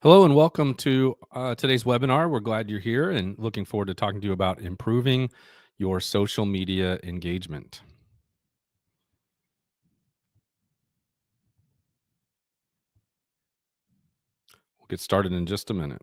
Hello and welcome to today's webinar. We're glad you're here and looking forward to talking to you about improving your social media engagement. We'll get started in just a minute.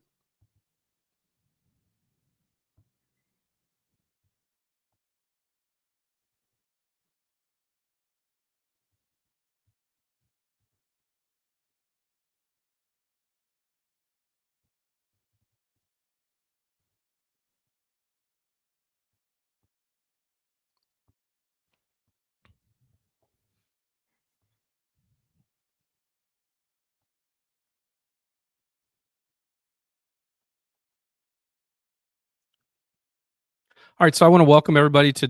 All right, so I want to welcome everybody to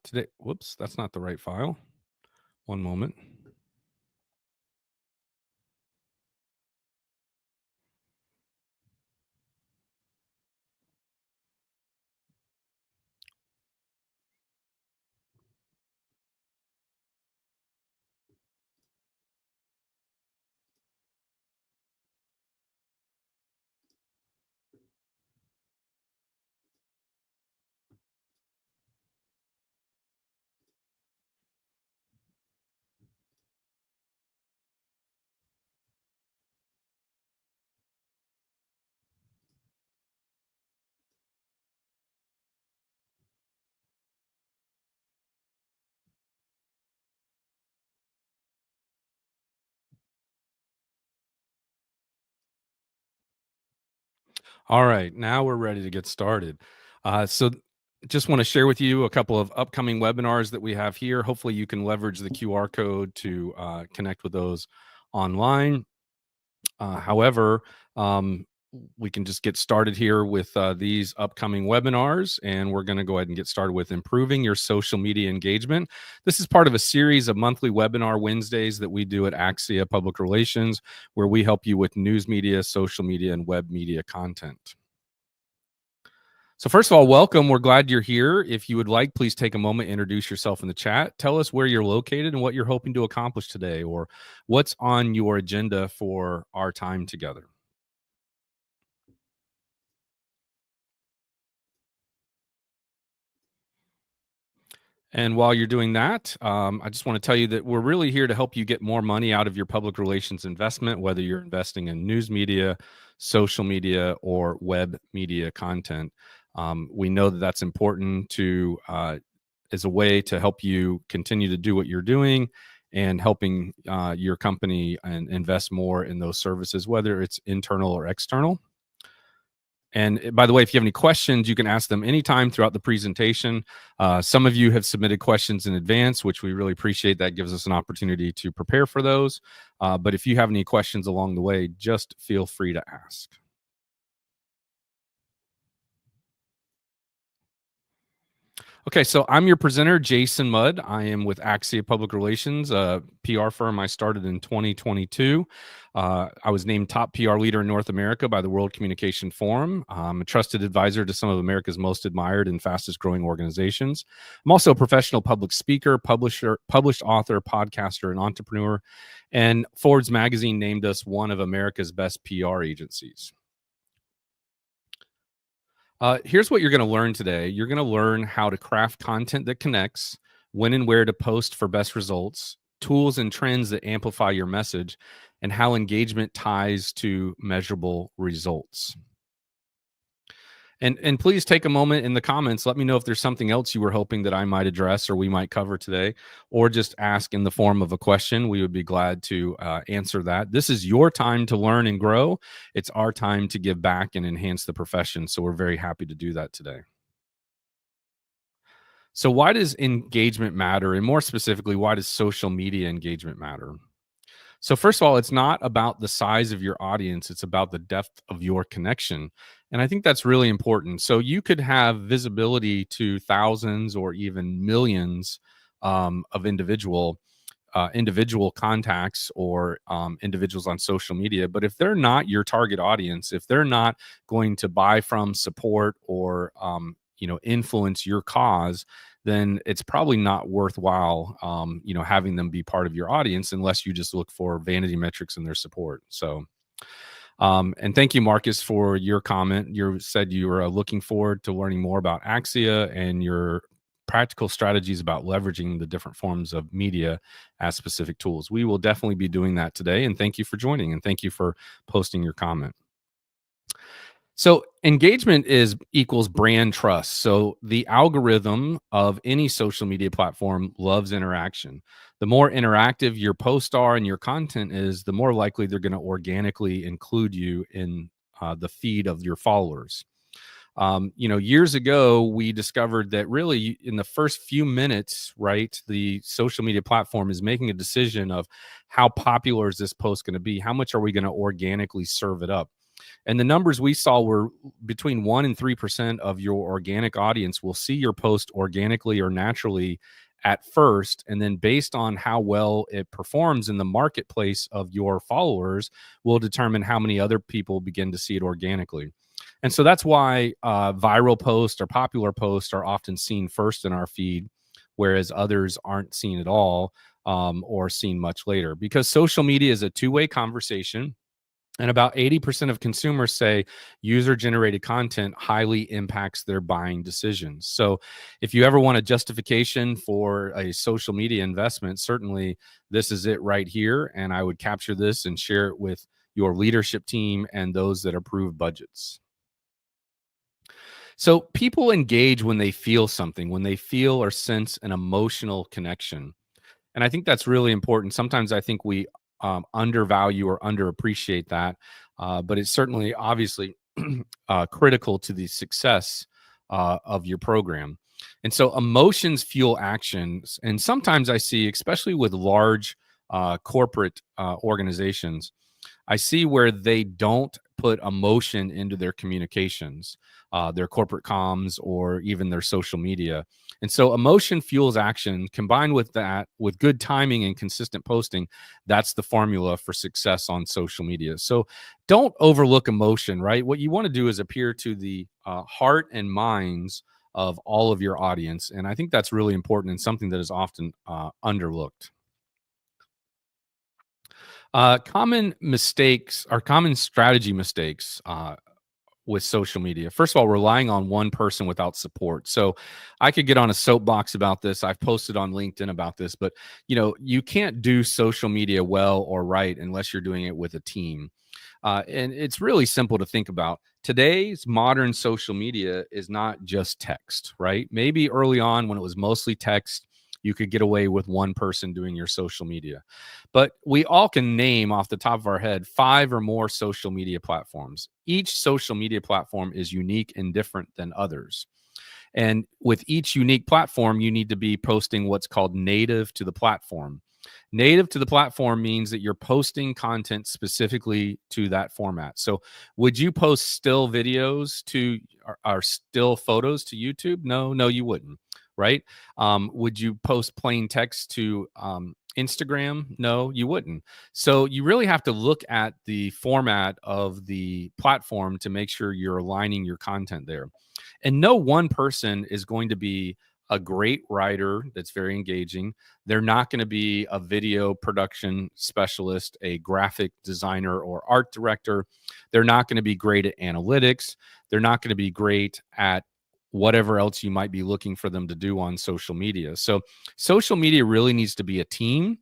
today. Whoops, that's not the right file. One moment. All right, now we're ready to get started. So just want to share with you a couple of upcoming webinars that we have here. Hopefully you can leverage the QR code to connect with those online. However, we can just get started here with these upcoming webinars, and we're going to go ahead and get started with improving your social media engagement. This is part of a series of monthly webinar Wednesdays that we do at Axia Public Relations, where we help you with news media, social media, and web media content. So first of all, welcome. We're glad you're here. If you would like, please take a moment, introduce yourself in the chat. Tell us where you're located and what you're hoping to accomplish today, or what's on your agenda for our time together. And while you're doing that, I just want to tell you that we're really here to help you get more money out of your public relations investment, whether you're investing in news media, social media, or web media content. We know that that's important to as a way to help you continue to do what you're doing and helping your company and invest more in those services, whether it's internal or external. And by the way, if you have any questions, you can ask them anytime throughout the presentation. Some of you have submitted questions in advance, which we really appreciate. That gives us an opportunity to prepare for those. But if you have any questions along the way, just feel free to ask. Okay, so I'm your presenter, Jason Mudd. I am with Axia Public Relations, a PR firm I started in 2022. I was named top PR leader in North America by the World Communication Forum. I'm a trusted advisor to some of America's most admired and fastest growing organizations. I'm also a professional public speaker, publisher, published author, podcaster, and entrepreneur. And Forbes magazine named us one of America's best PR agencies. Here's what you're going to learn today. You're going to learn how to craft content that connects, when and where to post for best results, tools and trends that amplify your message, and how engagement ties to measurable results. And please take a moment in the comments. Let me know if there's something else you were hoping that I might address or we might cover today, or just ask in the form of a question. We would be glad to answer that. This is your time to learn and grow. It's our time to give back and enhance the profession. So we're very happy to do that today. So why does engagement matter? And more specifically, why does social media engagement matter? So first of all, it's not about the size of your audience, it's about the depth of your connection. And I think that's really important. So you could have visibility to thousands or even millions of individual contacts or individuals on social media, but if they're not your target audience, if they're not going to buy from, support, or influence your cause, then it's probably not worthwhile, having them be part of your audience unless you just look for vanity metrics in their support. So And thank you, Marcus, for your comment. You said you were looking forward to learning more about Axia and your practical strategies about leveraging the different forms of media as specific tools. We will definitely be doing that today. And thank you for joining, and thank you for posting your comment. So engagement is equals brand trust. So the algorithm of any social media platform loves interaction. The more interactive your posts are and your content is, the more likely they're going to organically include you in the feed of your followers. Years ago, we discovered that really in the first few minutes, right, the social media platform is making a decision of how popular is this post going to be? How much are we going to organically serve it up? And the numbers we saw were between 1 and 3% of your organic audience will see your post organically or naturally at first. And then based on how well it performs in the marketplace of your followers, will determine how many other people begin to see it organically. And so that's why viral posts or popular posts are often seen first in our feed, whereas others aren't seen at all, or seen much later, because social media is a two-way conversation. And about 80% of consumers say user generated content highly impacts their buying decisions. So, if you ever want a justification for a social media investment, certainly this is it right here. And I would capture this and share it with your leadership team and those that approve budgets. So, people engage when they feel something, when they feel or sense an emotional connection. And I think that's really important. Sometimes I think we undervalue or underappreciate that, but it's certainly obviously critical to the success of your program. And so emotions fuel actions. And sometimes I see, especially with large corporate organizations, I see where they don't put emotion into their communications, their corporate comms, or even their social media. And so emotion fuels action. Combined with that, with good timing and consistent posting, that's the formula for success on social media. So don't overlook emotion, right? What you want to do is appear to the heart and minds of all of your audience. And I think that's really important and something that is often underlooked. Common mistakes or common strategy mistakes with social media. First of all, relying on one person without support. So I could get on a soapbox about this. I've posted on LinkedIn about this, but you can't do social media well or right unless you're doing it with a team. And it's really simple to think about. Today's modern social media is not just text, right? Maybe early on when it was mostly text, you could get away with one person doing your social media. But we all can name off the top of our head 5 or more social media platforms. Each social media platform is unique and different than others. And with each unique platform, you need to be posting what's called native to the platform. Native to the platform means that you're posting content specifically to that format. So, would you post still videos to or still photos to YouTube? No, you wouldn't, right? Would you post plain text to Instagram? No, you wouldn't. So, you really have to look at the format of the platform to make sure you're aligning your content there. And no one person is going to be a great writer that's very engaging. They're not going to be a video production specialist, a graphic designer, or art director. They're not going to be great at analytics. They're not going to be great at whatever else you might be looking for them to do on social media. So, social media really needs to be a team.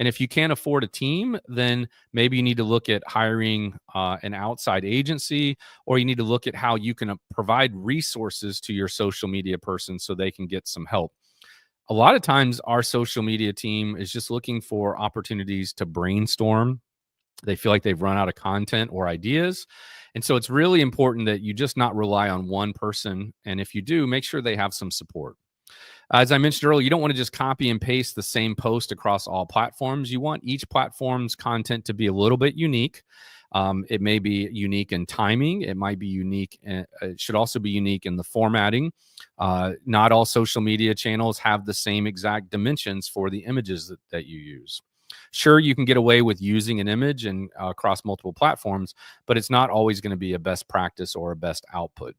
And if you can't afford a team, then maybe you need to look at hiring an outside agency, or you need to look at how you can provide resources to your social media person so they can get some help. A lot of times, our social media team is just looking for opportunities to brainstorm. They feel like they've run out of content or ideas. And so it's really important that you just not rely on one person. And if you do, make sure they have some support. As I mentioned earlier, you don't want to just copy and paste the same post across all platforms. You want each platform's content to be a little bit unique. It may be unique in timing. It might be unique. It should also be unique in the formatting. Not all social media channels have the same exact dimensions for the images that you use. Sure, you can get away with using an image and across multiple platforms, but it's not always going to be a best practice or a best output.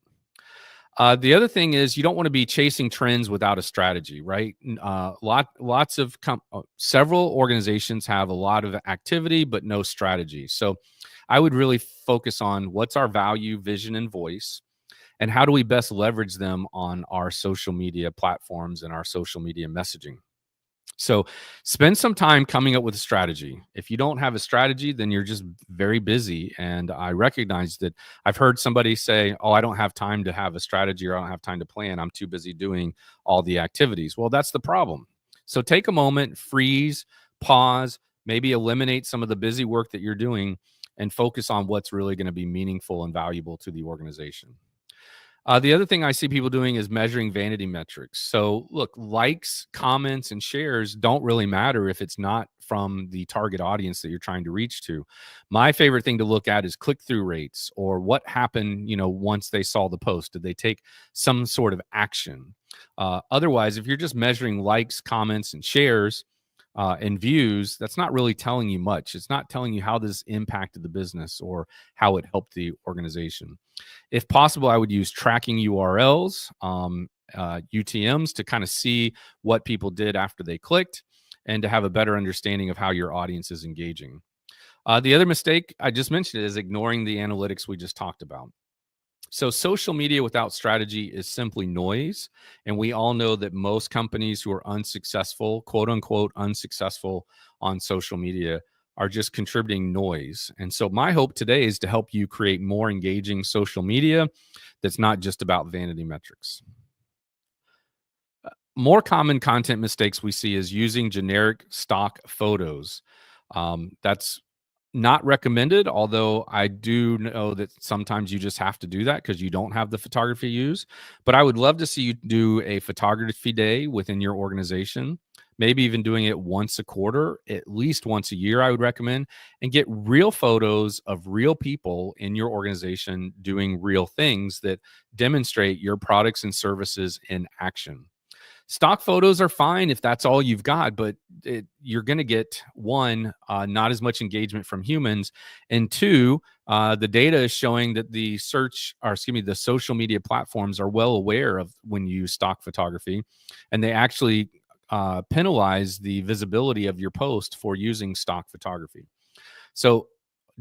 The other thing is you don't want to be chasing trends without a strategy, right? Lots of several organizations have a lot of activity but no strategy. So I would really focus on what's our value, vision, and voice, and how do we best leverage them on our social media platforms and our social media messaging. So spend some time coming up with a strategy. If you don't have a strategy, then you're just very busy. And I recognize that I've heard somebody say, "Oh, I don't have time to have a strategy, or I don't have time to plan. I'm too busy doing all the activities." Well, that's the problem. So take a moment, freeze, pause, maybe eliminate some of the busy work that you're doing and focus on what's really going to be meaningful and valuable to the organization. The other thing I see people doing is measuring vanity metrics. So, look, likes, comments, and shares don't really matter if it's not from the target audience that you're trying to reach to. My favorite thing to look at is click through rates, or what happened, once they saw the post. Did they take some sort of action? Otherwise, if you're just measuring likes, comments, and shares, and views, that's not really telling you much. It's not telling you how this impacted the business or how it helped the organization. If possible, I would use tracking URLs, UTMs, to kind of see what people did after they clicked and to have a better understanding of how your audience is engaging. The other mistake I just mentioned is ignoring the analytics we just talked about. So, social media without strategy is simply noise. And we all know that most companies who are unsuccessful, quote unquote, unsuccessful on social media, are just contributing noise. And so, my hope today is to help you create more engaging social media that's not just about vanity metrics. More common content mistakes we see is using generic stock photos. That's not recommended, although I do know that sometimes you just have to do that because you don't have the photography use. But I would love to see you do a photography day within your organization, maybe even doing it once a quarter, at least once a year, I would recommend, and get real photos of real people in your organization doing real things that demonstrate your products and services in action. Stock photos are fine if that's all you've got, but you're going to get one, not as much engagement from humans, and two, the data is showing that the social media platforms are well aware of when you use stock photography, and they actually penalize the visibility of your post for using stock photography. So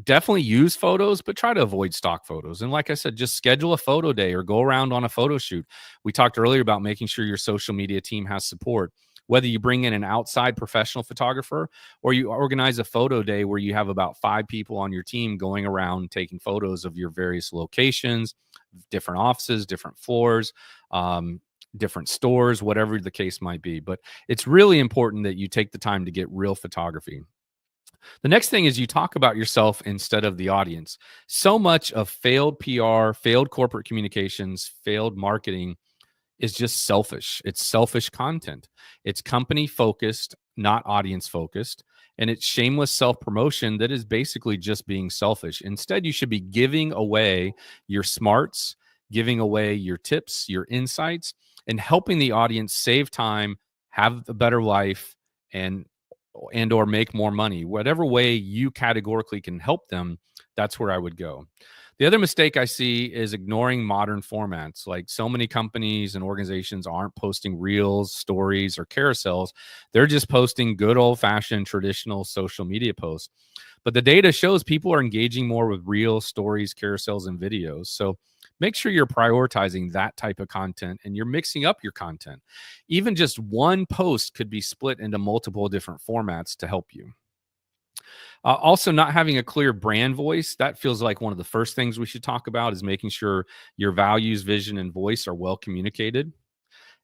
definitely use photos, but try to avoid stock photos. And like I said, just schedule a photo day or go around on a photo shoot. We talked earlier about making sure your social media team has support. Whether you bring in an outside professional photographer or you organize a photo day where you have about 5 people on your team going around taking photos of your various locations, different offices, different floors, different stores, whatever the case might be. But it's really important that you take the time to get real photography. The next thing is you talk about yourself instead of the audience. So much of failed PR, failed corporate communications, failed marketing is just selfish. It's selfish content. It's company focused, not audience focused. And it's shameless self promotion that is basically just being selfish. Instead, you should be giving away your smarts, giving away your tips, your insights, and helping the audience save time, have a better life, and or make more money. Whatever way you categorically can help them, that's where I would go. The other mistake I see is ignoring modern formats. Like, so many companies and organizations aren't posting reels, stories, or carousels. They're just posting good old fashioned traditional social media posts. But the data shows people are engaging more with real stories, carousels, and videos. So make sure you're prioritizing that type of content and you're mixing up your content. Even just one post could be split into multiple different formats to help you. Also, not having a clear brand voice, that feels like one of the first things we should talk about, is making sure your values, vision, and voice are well communicated.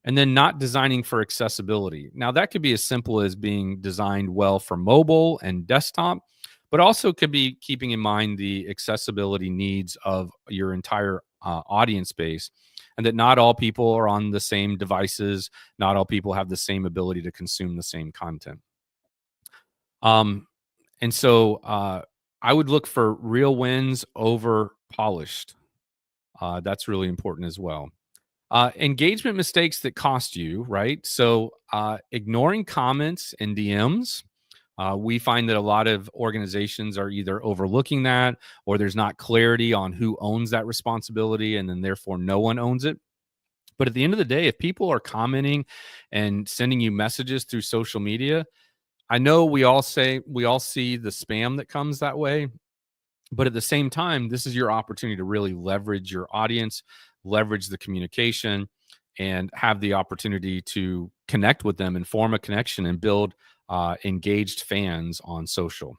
And then not designing for accessibility. Now, that could be as simple as being designed well for mobile and desktop, but also could be keeping in mind the accessibility needs of your entire audience base, and that not all people are on the same devices. Not all people have the same ability to consume the same content. Um, and so I would look for real wins over polished. That's really important as well. Engagement mistakes that cost you, right? So ignoring comments and DMs. We find that a lot of organizations are either overlooking that, or there's not clarity on who owns that responsibility, and then therefore no one owns it. But at the end of the day, if people are commenting and sending you messages through social media, I know we all see the spam that comes that way, but at the same time, this is your opportunity to really leverage your audience, leverage the communication, and have the opportunity to connect with them and form a connection and build engaged fans on social.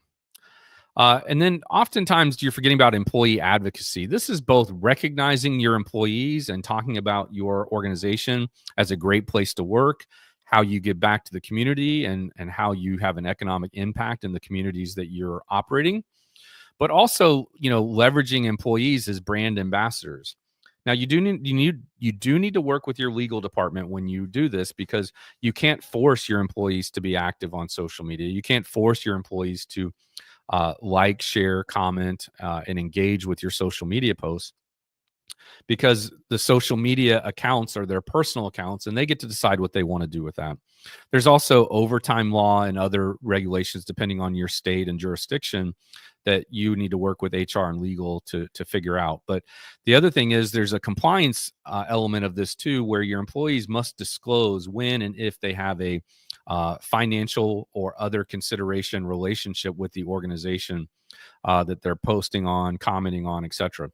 And then oftentimes you're forgetting about employee advocacy. This is both recognizing your employees and talking about your organization as a great place to work, how you give back to the community, and how you have an economic impact in the communities that you're operating, but also, leveraging employees as brand ambassadors. Now, you do need to work with your legal department when you do this, because you can't force your employees to be active on social media. You can't force your employees to like, share, comment, and engage with your social media posts, because the social media accounts are their personal accounts and they get to decide what they want to do with that. There's also overtime law and other regulations depending on your state and jurisdiction that you need to work with HR and legal to figure out. But the other thing is there's a compliance element of this too, where your employees must disclose when and if they have a financial or other consideration relationship with the organization that they're posting on, commenting on, etc.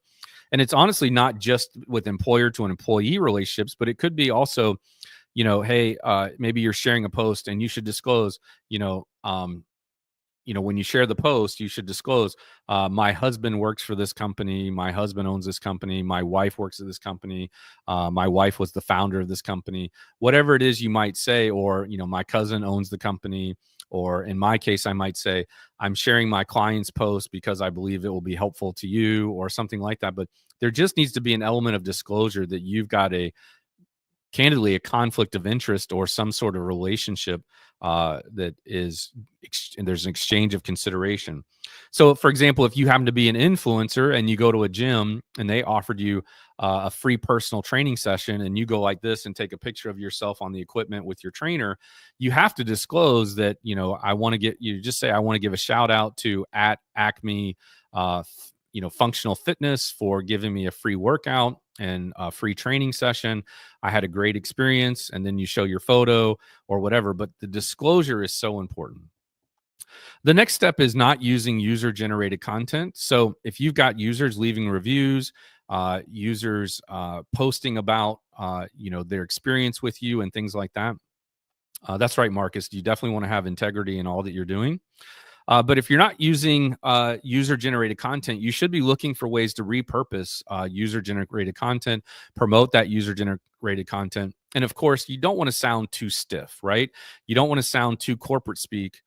And it's honestly not just with employer to an employee relationships, but it could be also, hey, maybe you're sharing a post and you should disclose, when you share the post, you should disclose, my husband works for this company. My husband owns this company. My wife works at this company. My wife was the founder of this company, whatever it is you might say, or, my cousin owns the company. Or in my case, I might say, I'm sharing my client's post because I believe it will be helpful to you, or something like that. But there just needs to be an element of disclosure that you've got candidly a conflict of interest or some sort of relationship that is, and there's an exchange of consideration. So, for example, if you happen to be an influencer and you go to a gym and they offered you a free personal training session, and you go like this and take a picture of yourself on the equipment with your trainer, you have to disclose that, I want to just say, I want to give a shout out to at Acme, functional fitness, for giving me a free workout and a free training session. I had a great experience. And then you show your photo or whatever, but the disclosure is so important. The next step is not using user generated content. So if you've got users leaving reviews, users posting about, their experience with you and things like that. That's right, Marcus. You definitely want to have integrity in all that you're doing. But if you're not using user-generated content, you should be looking for ways to repurpose user-generated content, promote that user-generated content. And of course, you don't want to sound too stiff, right? You don't want to sound too corporate speak.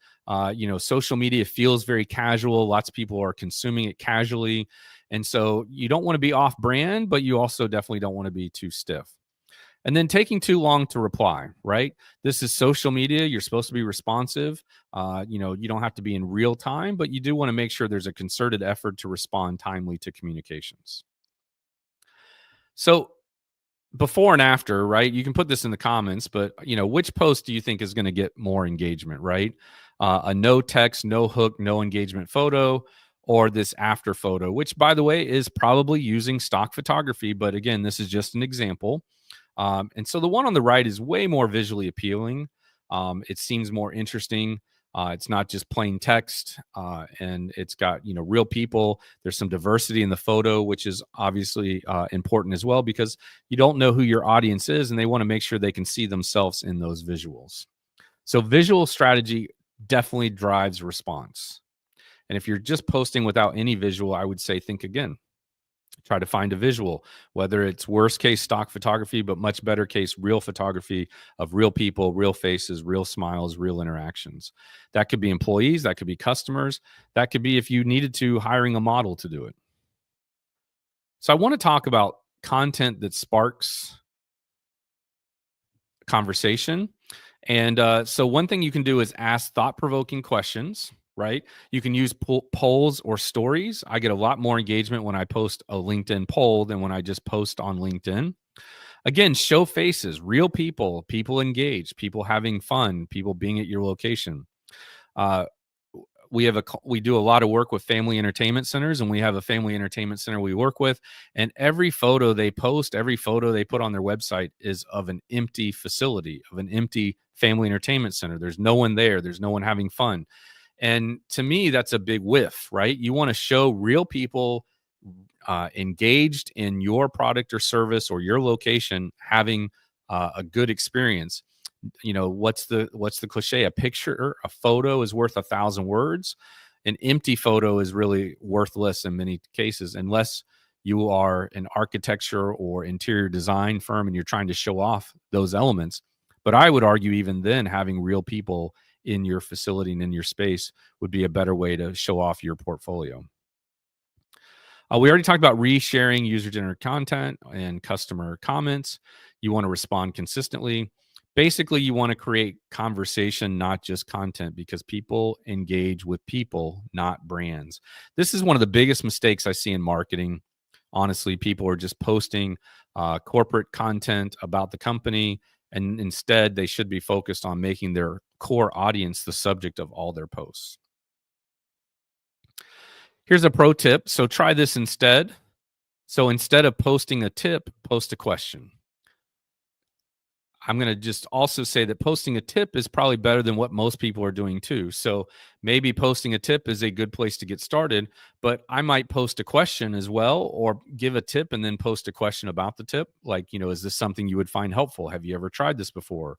Social media feels very casual. Lots of people are consuming it casually. And so you don't want to be off-brand, but you also definitely don't want to be too stiff. And then taking too long to reply, right? This is social media. You're supposed to be responsive. You don't have to be in real time, but you do want to make sure there's a concerted effort to respond timely to communications. So before and after, right? You can put this in the comments, but which post do you think is going to get more engagement, right? A no text, no hook, no engagement photo, or this after photo, which, by the way, is probably using stock photography. But again, this is just an example. And so the one on the right is way more visually appealing. It seems more interesting. It's not just plain text, and it's got real people. There's some diversity in the photo, which is obviously important as well, because you don't know who your audience is, and they want to make sure they can see themselves in those visuals. So visual strategy definitely drives response. And if you're just posting without any visual, I would say think again. Try to find a visual, whether it's worst case stock photography, but much better case real photography of real people, real faces, real smiles, real interactions. That could be employees, that could be customers, that could be, if you needed to, hiring a model to do it. So I want to talk about content that sparks conversation. And so one thing you can do is ask thought-provoking questions, right? You can use polls or stories. I get a lot more engagement when I post a LinkedIn poll than when I just post on LinkedIn. Again, show faces, real people, people engaged, people having fun, people being at your location. we do a lot of work with family entertainment centers, and we have a family entertainment center we work with, and every photo they post, every photo they put on their website is of an empty facility, of an empty family entertainment center. There's no one there, there's no one having fun. And to me, that's a big whiff, right? You want to show real people engaged in your product or service or your location having a good experience. What's the cliche? A picture, a photo is worth 1,000 words. An empty photo is really worthless in many cases, unless you are an architecture or interior design firm and you're trying to show off those elements. But I would argue even then, having real people in your facility and in your space would be a better way to show off your portfolio. We already talked about resharing user-generated content and customer comments. You want to respond consistently. Basically, you want to create conversation, not just content, because people engage with people, not brands. This is one of the biggest mistakes I see in marketing. Honestly, people are just posting corporate content about the company, and instead they should be focused on making their core audience the subject of all their posts. Here's a pro tip. So try this instead. So instead of posting a tip, post a question. I'm going to just also say that posting a tip is probably better than what most people are doing too. So maybe posting a tip is a good place to get started, but I might post a question as well, or give a tip and then post a question about the tip. Like, is this something you would find helpful? Have you ever tried this before?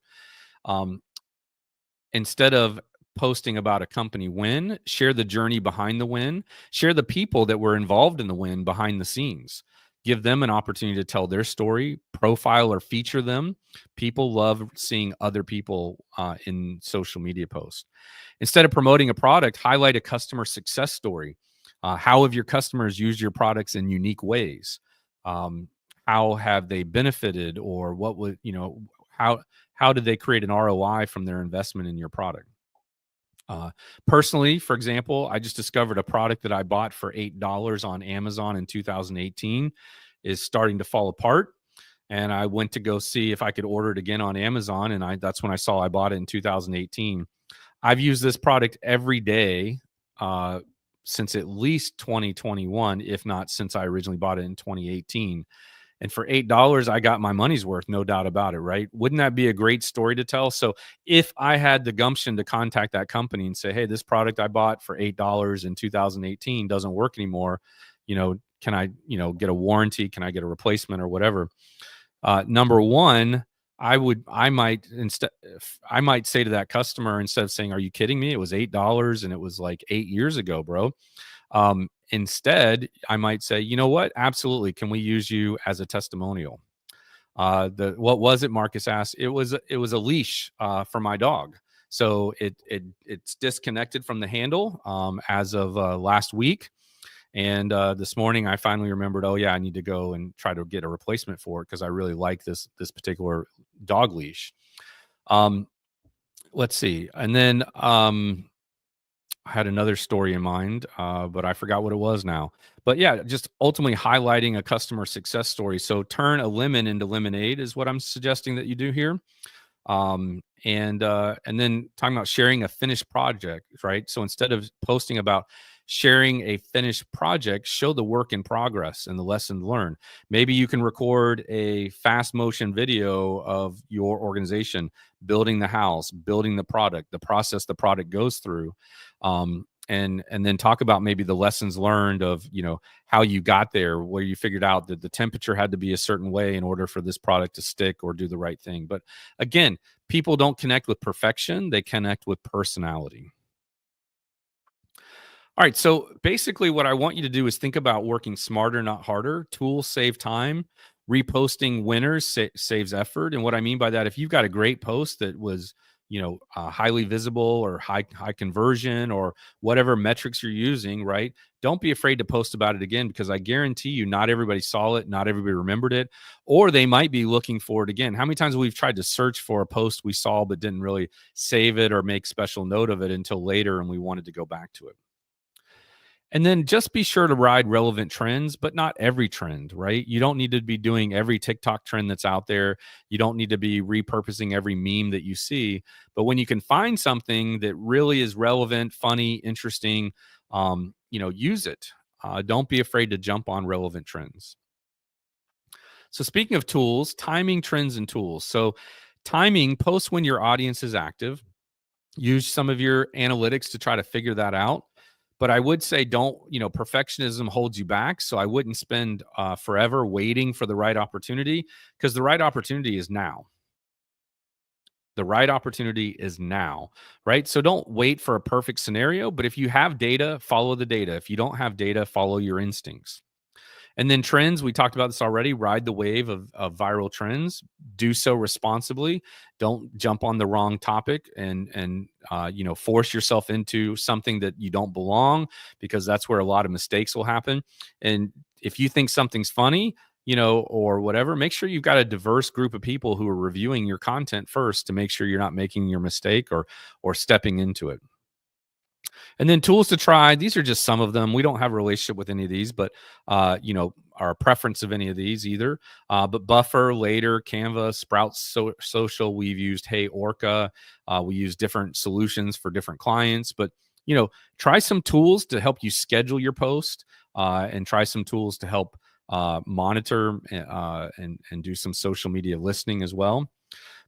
Instead of posting about a company win, share the journey behind the win, share the people that were involved in the win behind the scenes. Give them an opportunity to tell their story, profile or feature them. People love seeing other people in social media posts. Instead of promoting a product, highlight a customer success story. How have your customers used your products in unique ways? How have they benefited, or what would, how did they create an ROI from their investment in your product? Personally, for example, I just discovered a product that I bought for $8 on Amazon in 2018 is starting to fall apart. And I went to go see if I could order it again on Amazon. And that's when I saw I bought it in 2018. I've used this product every day since at least 2021, if not since I originally bought it in 2018. And for $8, I got my money's worth, no doubt about it, right? Wouldn't that be a great story to tell? So if I had the gumption to contact that company and say, hey, this product I bought for $8 in 2018 doesn't work anymore, can I, get a warranty? Can I get a replacement or whatever? Number one, I might say to that customer, instead of saying, are you kidding me? It was $8 and it was like 8 years ago, bro. Instead, I might say, you know what? Absolutely. Can we use you as a testimonial? What was it? Marcus asked. It was a leash for my dog. So it's disconnected from the handle as of last week. And this morning I finally remembered, oh yeah, I need to go and try to get a replacement for it because I really like this particular dog leash. Let's see. And then I had another story in mind, but I forgot what it was now. But yeah, just ultimately highlighting a customer success story. So turn a lemon into lemonade is what I'm suggesting that you do here. And then talking about sharing a finished project, right? So instead of posting about sharing a finished project, show the work in progress and the lesson learned. Maybe you can record a fast motion video of your organization building the house, building the product, the process the product goes through. And then talk about maybe the lessons learned of, how you got there, where you figured out that the temperature had to be a certain way in order for this product to stick or do the right thing. But again, people don't connect with perfection. They connect with personality. All right. So basically, what I want you to do is think about working smarter, not harder. Tools save time. Reposting winners saves effort. And what I mean by that, if you've got a great post that was, highly visible or high conversion or whatever metrics you're using, right? Don't be afraid to post about it again, because I guarantee you, not everybody saw it, not everybody remembered it, or they might be looking for it again. How many times we've tried to search for a post we saw but didn't really save it or make special note of it until later, and we wanted to go back to it. And then just be sure to ride relevant trends, but not every trend, right? You don't need to be doing every TikTok trend that's out there. You don't need to be repurposing every meme that you see. But when you can find something that really is relevant, funny, interesting, use it. Don't be afraid to jump on relevant trends. So, speaking of tools, timing trends and tools. So, timing, post when your audience is active. Use some of your analytics to try to figure that out. But I would say don't, perfectionism holds you back. So I wouldn't spend forever waiting for the right opportunity, because the right opportunity is now. The right opportunity is now, right? So don't wait for a perfect scenario. But if you have data, follow the data. If you don't have data, follow your instincts. And then trends, we talked about this already. Ride the wave of viral trends. Do so responsibly. Don't jump on the wrong topic and force yourself into something that you don't belong, because that's where a lot of mistakes will happen. And if you think something's funny, or whatever, make sure you've got a diverse group of people who are reviewing your content first to make sure you're not making your mistake or stepping into it. And then tools to try. These are just some of them. We don't have a relationship with any of these, but our preference of any of these either. But Buffer, Later, Canva, Sprout Social. We've used Hey Orca. We use different solutions for different clients. But try some tools to help you schedule your post, and try some tools to help monitor and do some social media listening as well.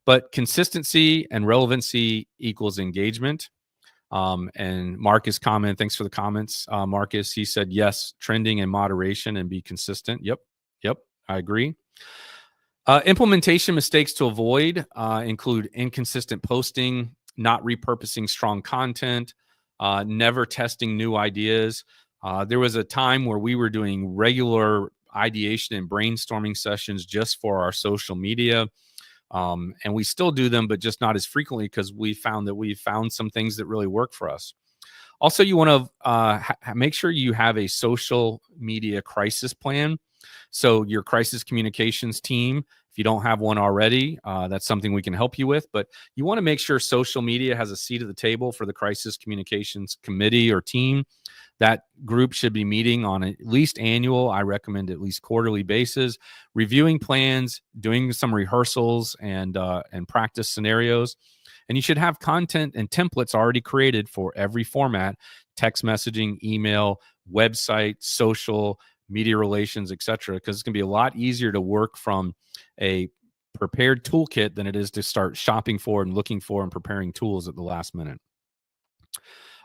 But consistency and relevancy equals engagement. And Marcus comment, thanks for the comments. Marcus, he said, yes, trending and moderation and be consistent. Yep, I agree. Implementation mistakes to avoid include inconsistent posting, not repurposing strong content, never testing new ideas. There was a time where we were doing regular ideation and brainstorming sessions just for our social media. And we still do them, but just not as frequently, because we found some things that really work for us. Also, you want to make sure you have a social media crisis plan. So your crisis communications team, if you don't have one already, that's something we can help you with. But you want to make sure social media has a seat at the table for the crisis communications committee or team. That group should be meeting on at least annual, I recommend at least quarterly basis, reviewing plans, doing some rehearsals and practice scenarios. And you should have content and templates already created for every format: text messaging, email, website, social, media relations, etc. Because it's going to be a lot easier to work from a prepared toolkit than it is to start shopping for and looking for and preparing tools at the last minute.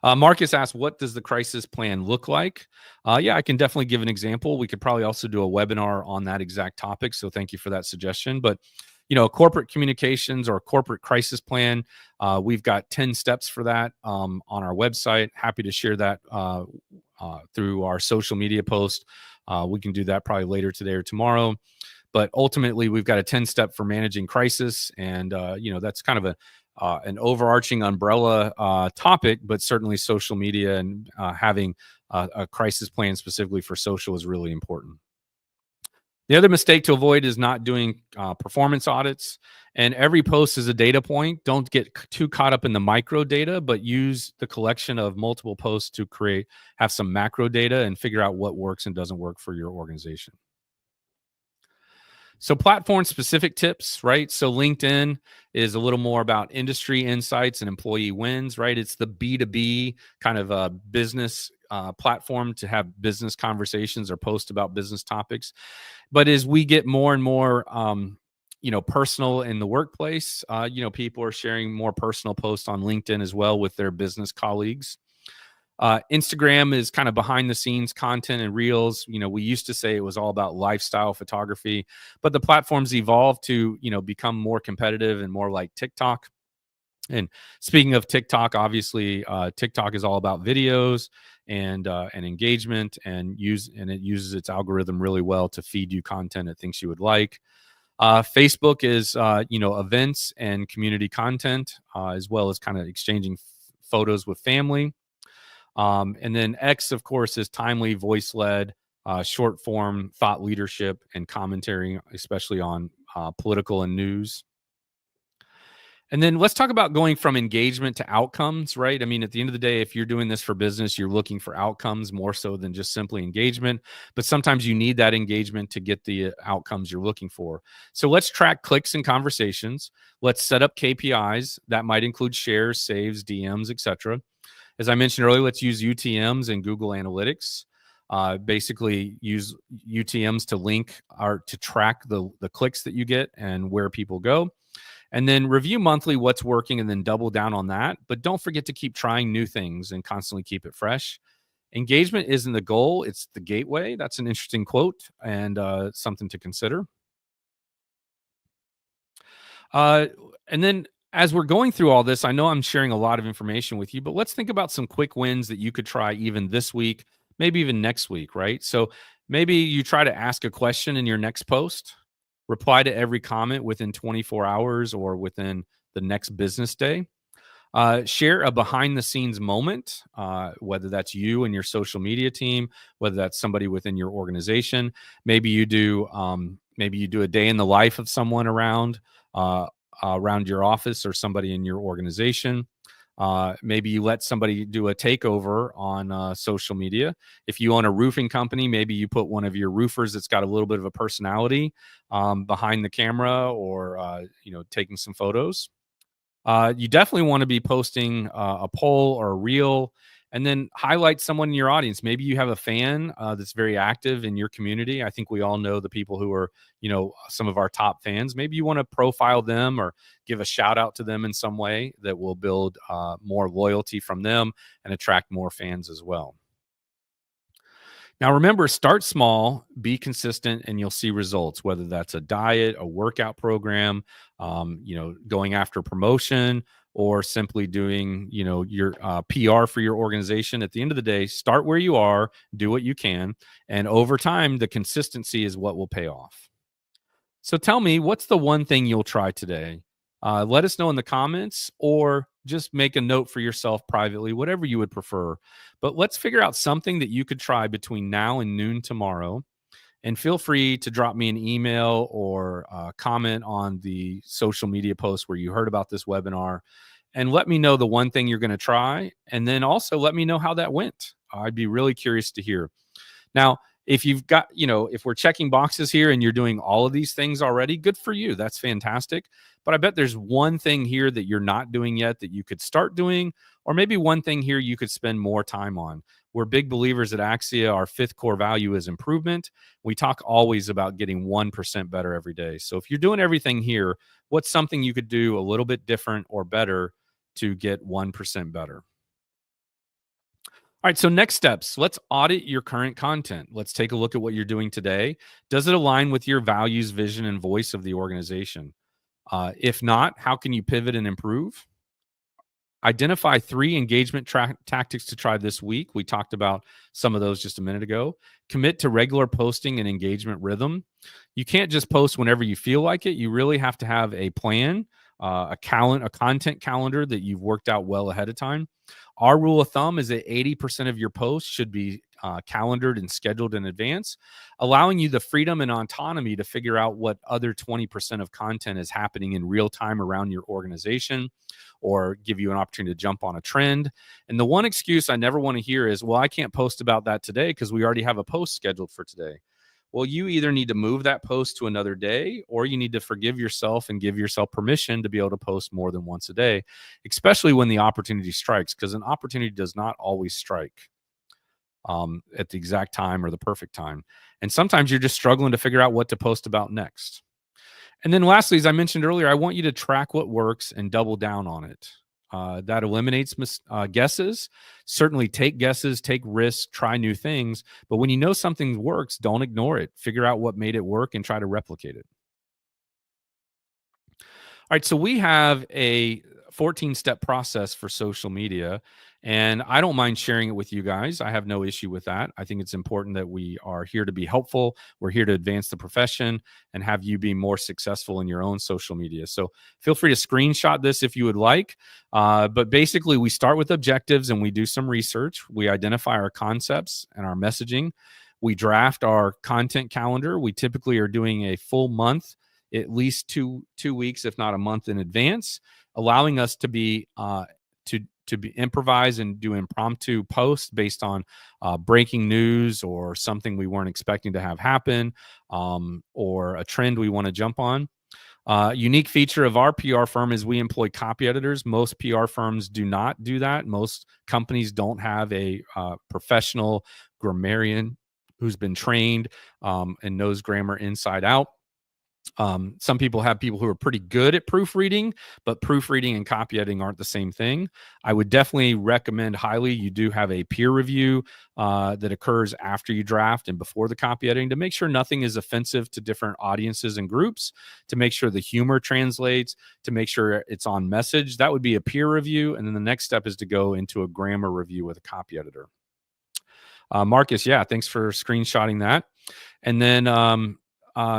Marcus asked, what does the crisis plan look like? Yeah, I can definitely give an example. We could probably also do a webinar on that exact topic. So thank you for that suggestion. But, corporate communications or corporate crisis plan, we've got 10 steps for that on our website. Happy to share that through our social media post. We can do that probably later today or tomorrow. But ultimately, we've got a 10-step for managing crisis. And, that's kind of an overarching umbrella topic, but certainly social media and having a crisis plan specifically for social is really important. The other mistake to avoid is not doing performance audits. And every post is a data point. Don't get too caught up in the micro data, but use the collection of multiple posts to have some macro data and figure out what works and doesn't work for your organization. So platform specific tips, right? So LinkedIn is a little more about industry insights and employee wins, right? It's the B2B kind of a business platform to have business conversations or post about business topics. But as we get more and more, personal in the workplace, people are sharing more personal posts on LinkedIn as well with their business colleagues. Instagram is kind of behind the scenes content and reels. We used to say it was all about lifestyle photography, but the platforms evolved to, become more competitive and more like TikTok. And speaking of TikTok, obviously, TikTok is all about videos and engagement, and it uses its algorithm really well to feed you content it thinks you would like. Facebook is, events and community content, as well as kind of exchanging photos with family. And then X, of course, is timely, voice-led, short form thought leadership and commentary, especially on political and news. And then let's talk about going from engagement to outcomes, right? I mean, at the end of the day, if you're doing this for business, you're looking for outcomes more so than just simply engagement. But sometimes you need that engagement to get the outcomes you're looking for. So let's track clicks and conversations. Let's set up KPIs that might include shares, saves, DMs, etc. As I mentioned earlier, let's use UTMs and Google Analytics. Basically, use UTMs to link or to track the clicks that you get and where people go. And then review monthly what's working and then double down on that. But don't forget to keep trying new things and constantly keep it fresh. Engagement isn't the goal, it's the gateway. That's an interesting quote and something to consider. Uh, and then as we're going through all this, I know I'm sharing a lot of information with you, but let's think about some quick wins that you could try even this week, maybe even next week, right? So maybe you try to ask a question in your next post, reply to every comment within 24 hours or within the next business day. Share a behind the scenes moment, whether that's you and your social media team, whether that's somebody within your organization. Maybe you do a day in the life of someone uh, around your office or somebody in your organization. Maybe you let somebody do a takeover on social media. If you own a roofing company, maybe you put one of your roofers that's got a little bit of a personality behind the camera or taking some photos. You definitely want to be posting a poll or a reel and then highlight someone in your audience. Maybe you have a fan that's very active in your community. I think we all know the people who are, some of our top fans. Maybe you want to profile them or give a shout out to them in some way that will build more loyalty from them and attract more fans as well. Now, remember, start small, be consistent, and you'll see results, whether that's a diet, a workout program, going after promotion, or simply doing, your PR for your organization. At the end of the day, start where you are, do what you can. And over time, the consistency is what will pay off. So tell me, what's the one thing you'll try today? Let us know in the comments or just make a note for yourself privately, whatever you would prefer. But let's figure out something that you could try between now and noon tomorrow. And feel free to drop me an email or comment on the social media post where you heard about this webinar and let me know the one thing you're going to try. And then also let me know how that went. I'd be really curious to hear. Now, if you've got, if we're checking boxes here and you're doing all of these things already, good for you. That's fantastic. But I bet there's one thing here that you're not doing yet that you could start doing, or maybe one thing here you could spend more time on. We're big believers at Axia. Our fifth core value is improvement. We talk always about getting 1% better every day. So if you're doing everything here, what's something you could do a little bit different or better to get 1% better? All right, so next steps. Let's audit your current content. Let's take a look at what you're doing today. Does it align with your values, vision, and voice of the organization? If not, how can you pivot and improve? Identify 3 engagement tactics to try this week. We talked about some of those just a minute ago. Commit to regular posting and engagement rhythm. You can't just post whenever you feel like it. You really have to have a plan, a content calendar that you've worked out well ahead of time. Our rule of thumb is that 80% of your posts should be calendared and scheduled in advance, allowing you the freedom and autonomy to figure out what other 20% of content is happening in real time around your organization, or give you an opportunity to jump on a trend. And the one excuse I never want to hear is, well, I can't post about that today because we already have a post scheduled for today. Well, you either need to move that post to another day, or you need to forgive yourself and give yourself permission to be able to post more than once a day, especially when the opportunity strikes, because an opportunity does not always strike at the exact time or the perfect time. And sometimes you're just struggling to figure out what to post about next. And then lastly, as I mentioned earlier, I want you to track what works and double down on it. That eliminates guesses. Certainly take guesses, take risks, try new things. But when you know something works, don't ignore it. Figure out what made it work and try to replicate it. All right, so we have a 14-step process for social media, and I don't mind sharing it with you guys. I have no issue with that. I think it's important that we are here to be helpful. We're here to advance the profession and have you be more successful in your own social media. So feel free to screenshot this if you would like. But basically, we start with objectives and we do some research. We identify our concepts and our messaging. We draft our content calendar. We typically are doing a full month at least two weeks, if not a month in advance, allowing us to be improvise and do impromptu posts based on breaking news or something we weren't expecting to have happen, or a trend we want to jump on. Unique feature of our PR firm is we employ copy editors. Most PR firms do not do that. Most companies don't have a professional grammarian who's been trained and knows grammar inside out. Some people have people who are pretty good at proofreading, but proofreading and copy editing aren't the same thing. I would definitely recommend highly you do have a peer review that occurs after you draft and before the copy editing to make sure nothing is offensive to different audiences and groups, to make sure the humor translates, to make sure it's on message. That would be a peer review. And then the next step is to go into a grammar review with a copy editor. Marcus, yeah, thanks for screenshotting that. And then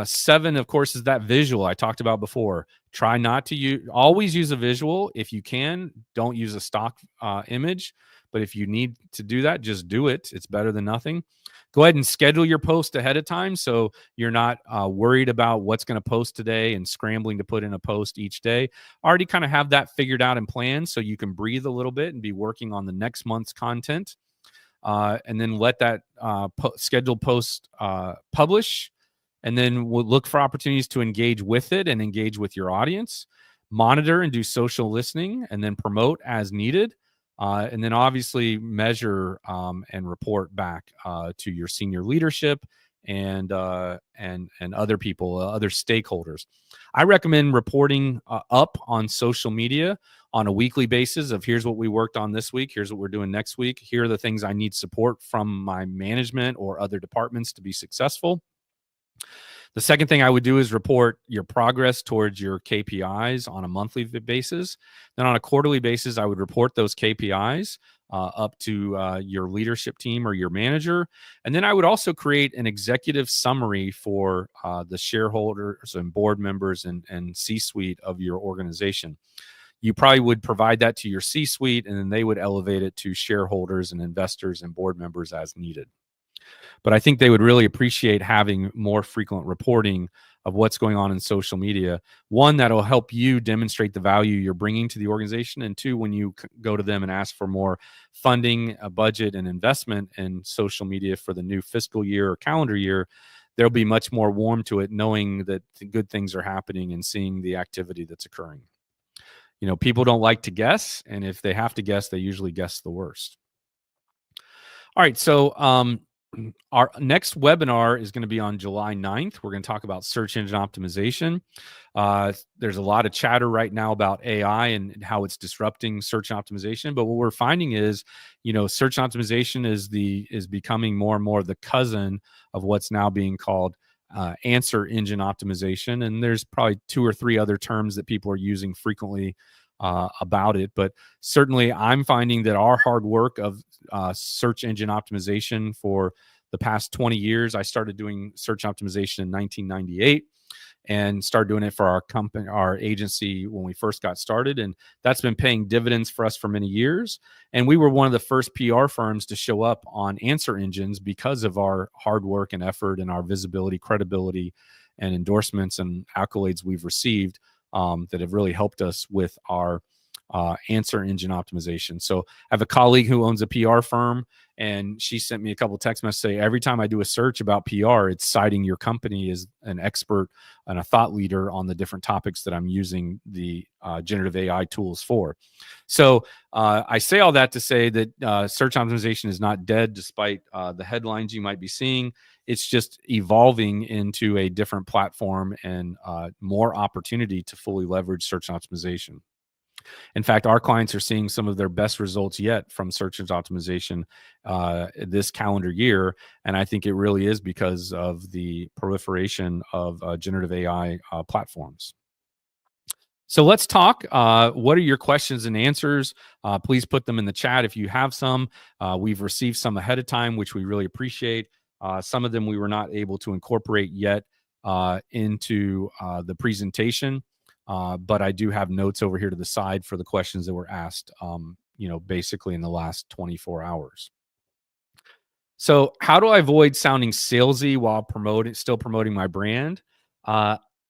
7, of course, is that visual I talked about before. Try not to always use a visual. If you can, don't use a stock image. But if you need to do that, just do it. It's better than nothing. Go ahead and schedule your post ahead of time so you're not worried about what's going to post today and scrambling to put in a post each day. Already kind of have that figured out and planned so you can breathe a little bit and be working on the next month's content. And then let that scheduled post publish. And then we'll look for opportunities to engage with it and engage with your audience. Monitor and do social listening, and then promote as needed. And then obviously measure and report back to your senior leadership and other people, other stakeholders. I recommend reporting up on social media on a weekly basis of here's what we worked on this week, here's what we're doing next week, here are the things I need support from my management or other departments to be successful. The second thing I would do is report your progress towards your KPIs on a monthly basis. Then on a quarterly basis, I would report those KPIs up to your leadership team or your manager. And then I would also create an executive summary for the shareholders and board members and C-suite of your organization. You probably would provide that to your C-suite, and then they would elevate it to shareholders and investors and board members as needed. But I think they would really appreciate having more frequent reporting of what's going on in social media. One, that'll help you demonstrate the value you're bringing to the organization. And two, when you go to them and ask for more funding, a budget, and investment in social media for the new fiscal year or calendar year, they'll be much more warm to it, knowing that the good things are happening and seeing the activity that's occurring. You know, people don't like to guess, and if they have to guess, they usually guess the worst. All right, so our next webinar is going to be on July 9th. We're going to talk about search engine optimization. There's a lot of chatter right now about AI and how it's disrupting search optimization. But what we're finding is, you know, search optimization is becoming more and more the cousin of what's now being called answer engine optimization. And there's probably 2 or 3 other terms that people are using frequently about it. But certainly I'm finding that our hard work of search engine optimization for the past 20 years, I started doing search optimization in 1998 and started doing it for our company, our agency, when we first got started. And that's been paying dividends for us for many years. And we were one of the first PR firms to show up on answer engines because of our hard work and effort and our visibility, credibility, and endorsements and accolades we've received that have really helped us with our answer engine optimization. So I have a colleague who owns a PR firm, and she sent me a couple of text messages saying every time I do a search about PR, it's citing your company as an expert and a thought leader on the different topics that I'm using the generative AI tools for. So I say all that to say that search optimization is not dead, despite the headlines you might be seeing. It's just evolving into a different platform and more opportunity to fully leverage search optimization. In fact, our clients are seeing some of their best results yet from search engine optimization this calendar year. And I think it really is because of the proliferation of generative AI platforms. So let's talk. What are your questions and answers? Please put them in the chat if you have some. We've received some ahead of time, which we really appreciate. Some of them we were not able to incorporate yet into the presentation. But I do have notes over here to the side for the questions that were asked, you know, basically in the last 24 hours. So how do I avoid sounding salesy while still promoting my brand?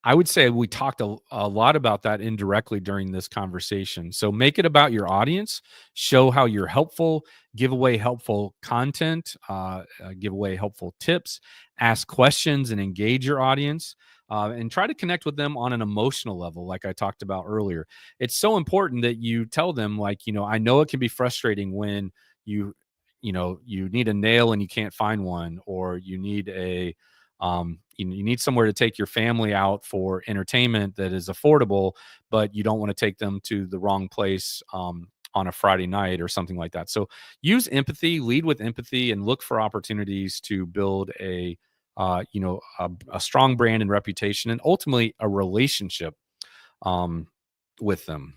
I would say we talked a lot about that indirectly during this conversation. So make it about your audience, show how you're helpful, give away helpful content, give away helpful tips, ask questions and engage your audience. And try to connect with them on an emotional level, like I talked about earlier. It's so important that you tell them, like, I know it can be frustrating when you, you need a nail and you can't find one, or you need you need somewhere to take your family out for entertainment that is affordable, but you don't want to take them to the wrong place on a Friday night or something like that. So use empathy, lead with empathy, and look for opportunities to build a strong brand and reputation, and ultimately a relationship um, with them.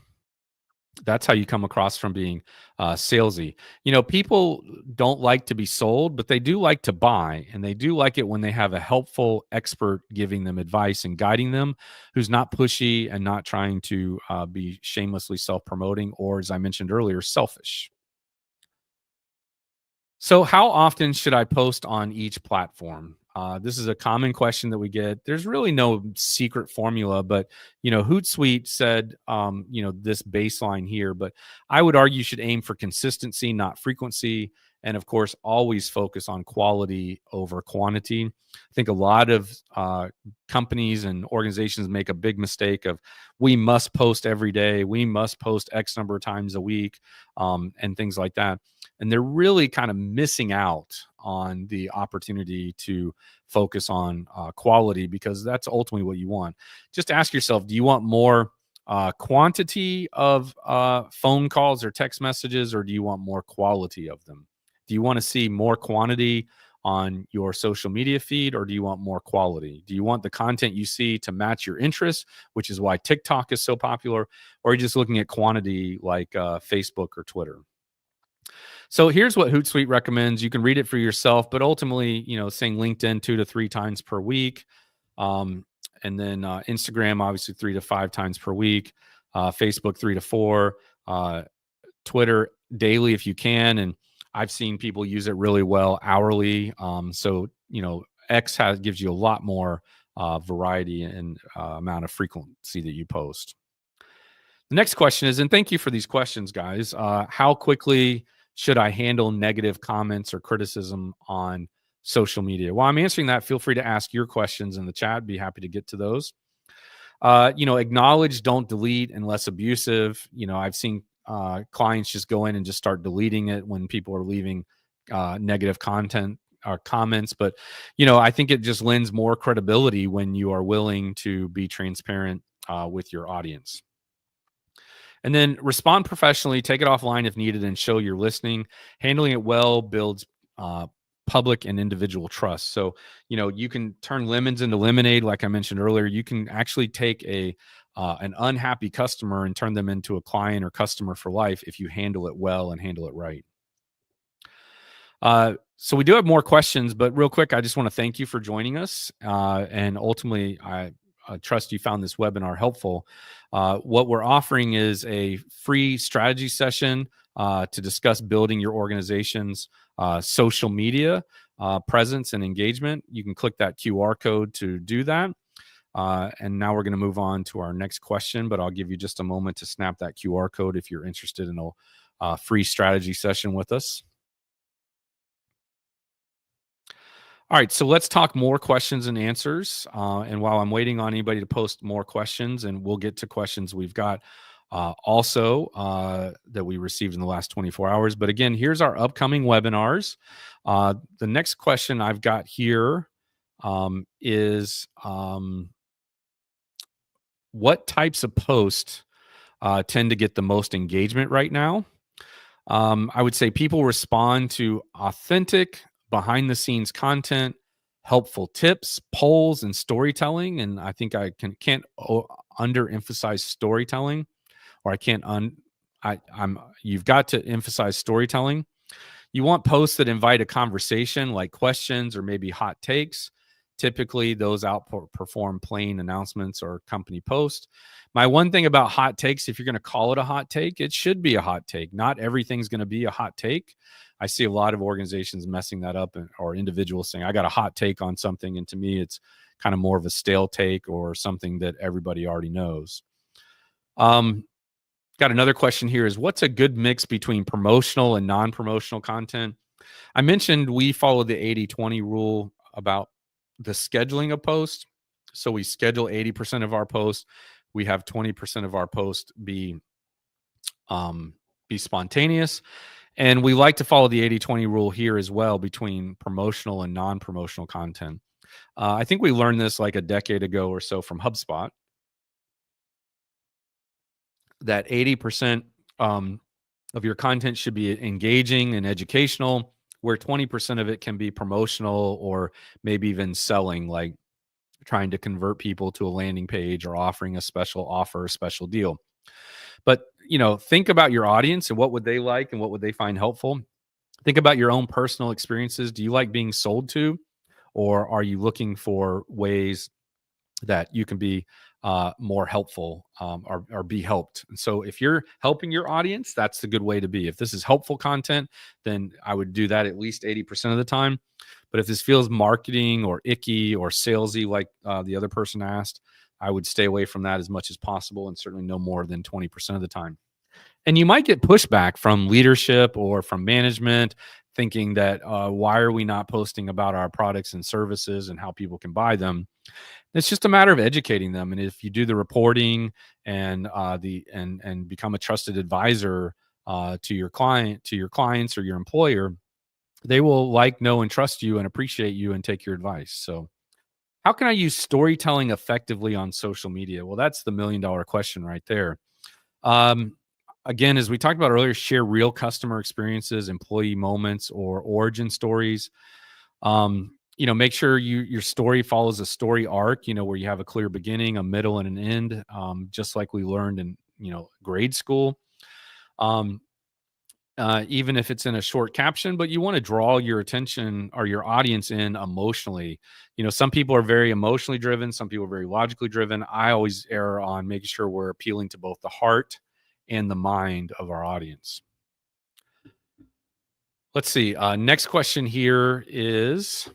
That's how you come across from being salesy. People don't like to be sold, but they do like to buy, and they do like it when they have a helpful expert giving them advice and guiding them, who's not pushy and not trying to be shamelessly self-promoting, or, as I mentioned earlier, selfish. So, how often should I post on each platform? This is a common question that we get. There's really no secret formula, but Hootsuite said, this baseline here. But I would argue you should aim for consistency, not frequency, and of course, always focus on quality over quantity. I think a lot of companies and organizations make a big mistake of, we must post every day, we must post X number of times a week, and things like that, and they're really kind of missing out on the opportunity to focus on quality, because that's ultimately what you want. Just ask yourself, do you want more quantity of phone calls or text messages, or do you want more quality of them? Do you want to see more quantity on your social media feed, or do you want more quality? Do you want the content you see to match your interests, which is why TikTok is so popular, or are you just looking at quantity like Facebook or Twitter? So here's what Hootsuite recommends. You can read it for yourself, but ultimately, saying LinkedIn 2 to 3 times per week, um, and then Instagram obviously 3 to 5 times per week, Facebook 3 to 4, Twitter daily if you can, and I've seen people use it really well hourly. So X gives you a lot more variety and amount of frequency that you post. The next question is, and thank you for these questions, guys. How quickly should I handle negative comments or criticism on social media? While I'm answering that, feel free to ask your questions in the chat. Be happy to get to those. Acknowledge, don't delete unless abusive. I've seen clients just go in and just start deleting it when people are leaving negative content or comments. But, I think it just lends more credibility when you are willing to be transparent with your audience. And then respond professionally, take it offline if needed, and show you're listening. Handling it well builds public and individual trust. So, you can turn lemons into lemonade, like I mentioned earlier. You can actually take an unhappy customer and turn them into a client or customer for life if you handle it well and handle it right. So we do have more questions, but real quick, I just want to thank you for joining us. And ultimately, I trust you found this webinar helpful. What we're offering is a free strategy session to discuss building your organization's social media presence and engagement. You can click that QR code to do that. And now we're going to move on to our next question, but I'll give you just a moment to snap that QR code if you're interested in a free strategy session with us. All right, so let's talk more questions and answers. And while I'm waiting on anybody to post more questions, and we'll get to questions we've got that we received in the last 24 hours. But again, here's our upcoming webinars. The next question I've got here is what types of posts tend to get the most engagement right now? I would say people respond to authentic, behind the scenes content, helpful tips, polls, and storytelling. And I think I can't underemphasize storytelling, or I can't you've got to emphasize storytelling. You want posts that invite a conversation, like questions or maybe hot takes. Typically, those outperform plain announcements or company posts. My one thing about hot takes, if you're going to call it a hot take, it should be a hot take. Not everything's going to be a hot take. I see a lot of organizations messing that up, or individuals saying, I got a hot take on something. And to me, it's kind of more of a stale take or something that everybody already knows. Um, Got another question here is what's a good mix between promotional and non-promotional content? I mentioned we follow the 80-20 rule about the scheduling of posts. So we schedule 80% of our posts. We have 20% of our posts be spontaneous. And we like to follow the 80-20 rule here as well between promotional and non-promotional content. I think we learned this like a decade ago or so from HubSpot that 80% of your content should be engaging and educational, where 20% of it can be promotional or maybe even selling, like trying to convert people to a landing page or offering a special offer, a special deal. But, think about your audience and what would they like and what would they find helpful. Think about your own personal experiences. Do you like being sold to, or are you looking for ways that you can be more helpful, or be helped? And so, if you're helping your audience, that's the good way to be. If this is helpful content, then I would do that at least 80% of the time. But if this feels marketing or icky or salesy, like the other person asked, I would stay away from that as much as possible, and certainly no more than 20% of the time. And you might get pushback from leadership or from management thinking that why are we not posting about our products and services and how people can buy them? It's just a matter of educating them. And if you do the reporting and and become a trusted advisor to your clients or your employer, they will like, know, and trust you and appreciate you and take your advice. So how can I use storytelling effectively on social media? Well, that's the $1,000,000 question right there. Um, Again, as we talked about earlier, share real customer experiences, employee moments, or origin stories. Make sure your story follows a story arc, where you have a clear beginning, a middle, and an end, just like we learned in, grade school. Um, Even if it's in a short caption, but you want to draw your attention or your audience in emotionally. Some people are very emotionally driven, some people are very logically driven. I always err on making sure we're appealing to both the heart and the mind of our audience. Let's see. Next question here is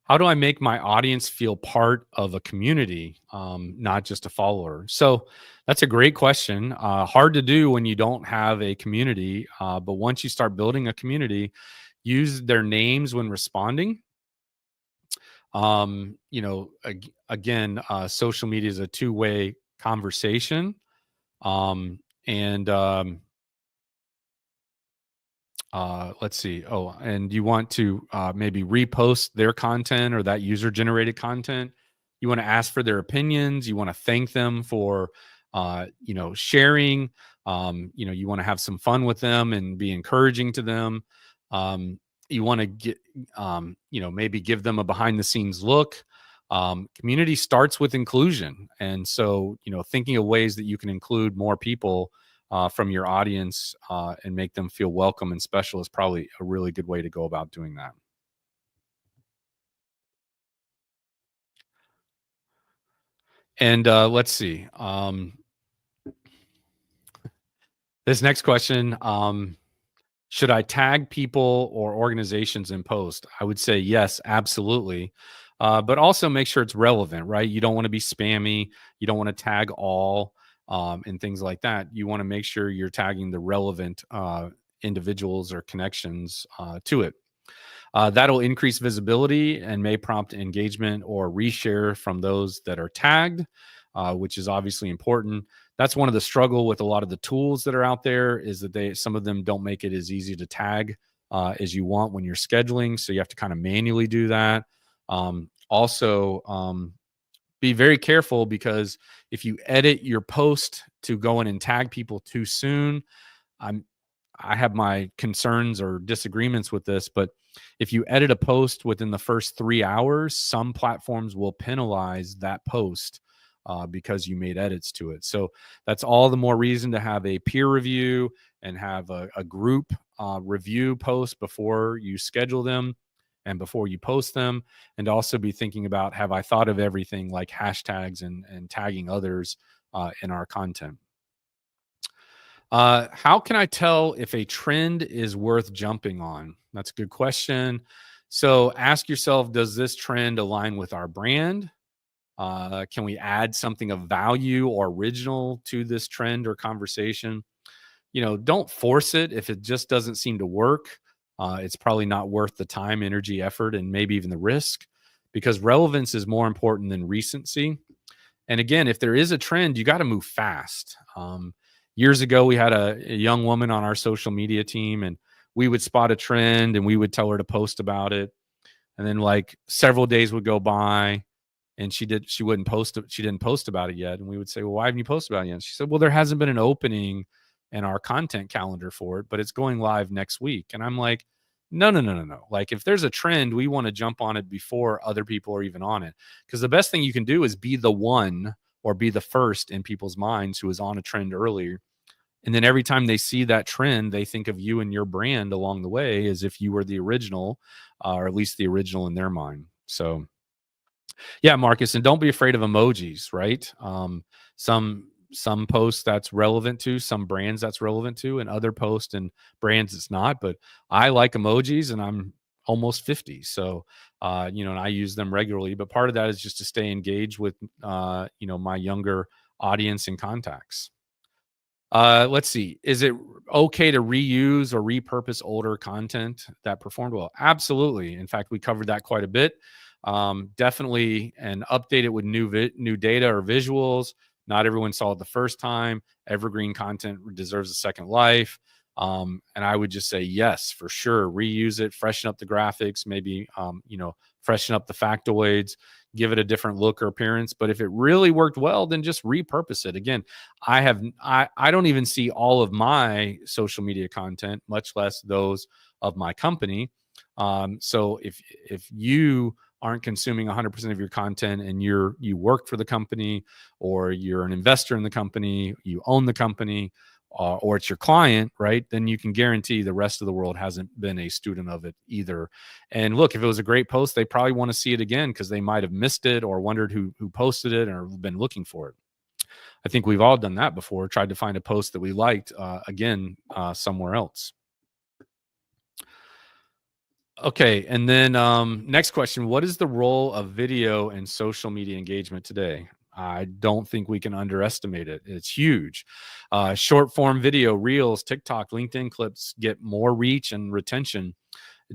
how do I make my audience feel part of a community, not just a follower? So that's a great question. Hard to do when you don't have a community. But once you start building a community, use their names when responding. Again, social media is a two-way conversation. And Let's see. Oh, and you want to maybe repost their content or that user generated content. You want to ask for their opinions. You want to thank them for, sharing. You want to have some fun with them and be encouraging to them. You want to get, maybe give them a behind the scenes look. Community starts with inclusion. And so, thinking of ways that you can include more people from your audience and make them feel welcome and special is probably a really good way to go about doing that. And let's see. This next question, should I tag people or organizations in post? I would say yes, absolutely. But also make sure it's relevant, right? You don't want to be spammy. You don't want to tag all and things like that. You want to make sure you're tagging the relevant individuals or connections to it. That'll increase visibility and may prompt engagement or reshare from those that are tagged, which is obviously important. That's one of the struggle with a lot of the tools that are out there is that some of them don't make it as easy to tag as you want when you're scheduling. So you have to kind of manually do that. Also, be very careful because if you edit your post to go in and tag people too soon, I'm I have my concerns or disagreements with this, but if you edit a post within the first 3 hours, some platforms will penalize that post because you made edits to it. So that's all the more reason to have a peer review and have a group review post before you schedule them and before you post them. And also be thinking about, have I thought of everything like hashtags and tagging others in our content? How can I tell if a trend is worth jumping on? That's a good question. So ask yourself, does this trend align with our brand? Can we add something of value or original to this trend or conversation? Don't force it if it just doesn't seem to work. It's probably not worth the time, energy, effort, and maybe even the risk, because relevance is more important than recency. And again, if there is a trend, you got to move fast. Years ago, we had a young woman on our social media team, and we would spot a trend and we would tell her to post about it. And then, like, several days would go by, and she wouldn't post it. She didn't post about it yet. And we would say, well, why haven't you posted about it yet? And she said, well, there hasn't been an opening in our content calendar for it, but it's going live next week. And I'm like, no, no, no, no, no. Like, if there's a trend, we want to jump on it before other people are even on it. Because the best thing you can do is be the one or be the first in people's minds who is on a trend earlier. And then every time they see that trend, they think of you and your brand along the way as if you were the original, or at least the original in their mind. So, yeah, Marcus, and don't be afraid of emojis, right? Some posts that's relevant to, some brands that's relevant to, and other posts and brands it's not. But I like emojis, and I'm almost 50, so and I use them regularly. But part of that is just to stay engaged with my younger audience and contacts. Let's see. Is it okay to reuse or repurpose older content that performed well? Absolutely. In fact, we covered that quite a bit. Definitely, and update it with new data or visuals. Not everyone saw it the first time. Evergreen content deserves a second life. And I would just say yes, for sure. Reuse it, freshen up the graphics, maybe freshen up the factoids, give it a different look or appearance. But if it really worked well, then just repurpose it. Again, I don't even see all of my social media content, much less those of my company. So if you aren't consuming 100% of your content, and you work for the company, or you're an investor in the company, you own the company, or it's your client, right? Then you can guarantee the rest of the world hasn't been a student of it either. And look, if it was a great post, they probably want to see it again because they might have missed it or wondered who posted it or been looking for it. I think we've all done that before, tried to find a post that we liked somewhere else. Okay, and then next question: what is the role of video and social media engagement today? I don't think we can underestimate it. It's huge. Short form video, reels, TikTok, LinkedIn clips get more reach and retention.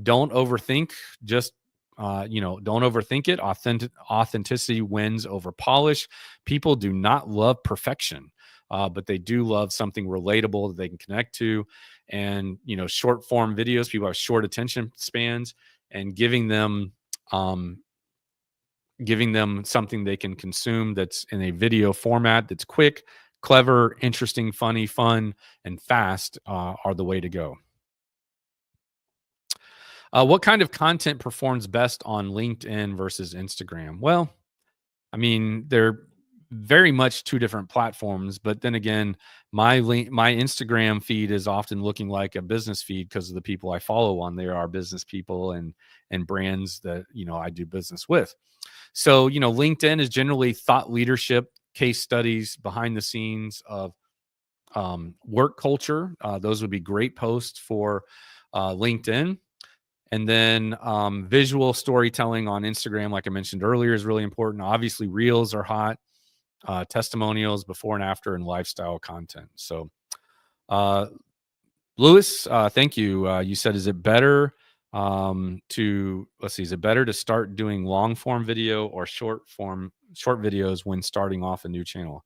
Don't overthink. Just don't overthink it. Authenticity wins over polish. People do not love perfection, but they do love something relatable that they can connect to. And short form videos, people have short attention spans, and giving them something they can consume that's in a video format that's quick, clever, interesting, funny, fun, and fast are the way to go. What kind of content performs best on LinkedIn versus Instagram? Well, I mean, they're very much two different platforms, but then again, my Instagram feed is often looking like a business feed because of the people I follow on there are business people and brands that I do business with. So LinkedIn is generally thought leadership, case studies, behind the scenes of work culture. Those would be great posts for LinkedIn. And then visual storytelling on Instagram, like I mentioned earlier, is really important. Obviously, reels are hot, testimonials, before and after, and lifestyle content. So, Lewis, thank you. You said, is it better is it better to start doing long form video or short videos when starting off a new channel?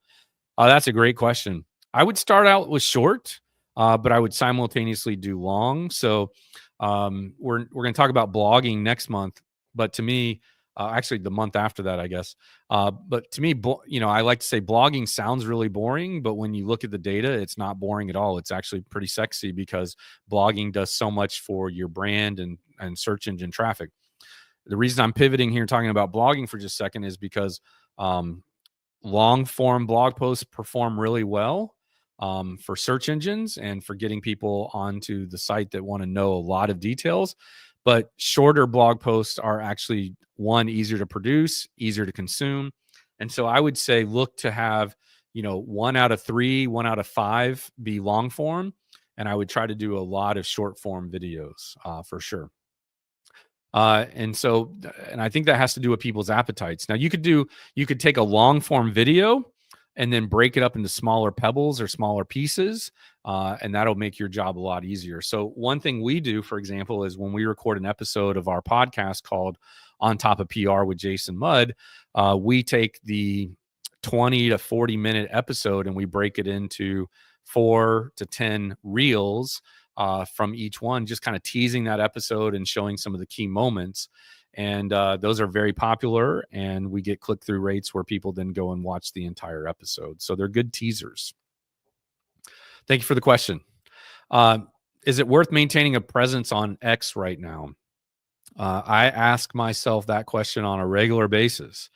That's a great question. I would start out with short, but I would simultaneously do long. So we're going to talk about blogging next month, but to me, actually the month after that, I guess. But to me, I like to say blogging sounds really boring, but when you look at the data, it's not boring at all. It's actually pretty sexy because blogging does so much for your brand and search engine traffic. The reason I'm pivoting here and talking about blogging for just a second is because long form blog posts perform really well for search engines and for getting people onto the site that want to know a lot of details. But shorter blog posts are actually, one, easier to produce, easier to consume. And so I would say look to have 1 out of 3, 1 out of 5 be long form, and I would try to do a lot of short form videos for sure. And I think that has to do with people's appetites. Now you could take a long form video and then break it up into smaller pebbles or smaller pieces. And that'll make your job a lot easier. So one thing we do, for example, is when we record an episode of our podcast called On Top of PR with Jason Mudd, we take the 20 to 40-minute episode and we break it into 4 to 10 reels from each one, just kind of teasing that episode and showing some of the key moments. And those are very popular, and we get click-through rates where people then go and watch the entire episode. So they're good teasers. Thank you for the question. Is it worth maintaining a presence on X right now? I ask myself that question on a regular basis.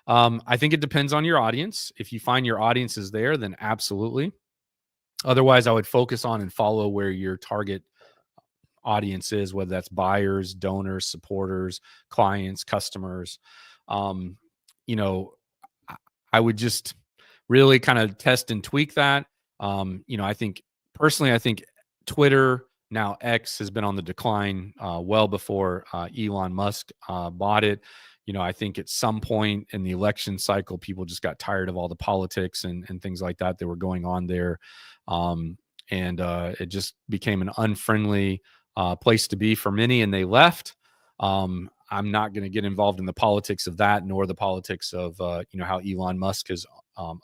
I think it depends on your audience. If you find your audience is there, then absolutely. Otherwise, I would focus on and follow where your target audience is, whether that's buyers, donors, supporters, clients, customers. You know, I would just really kind of test and tweak that. I think personally, I think Twitter, now X, has been on the decline well before Elon Musk bought it. I think at some point in the election cycle, people just got tired of all the politics and things like that were going on there. And it just became an unfriendly place to be for many, and they left. I'm not going to get involved in the politics of that, nor the politics of how Elon Musk has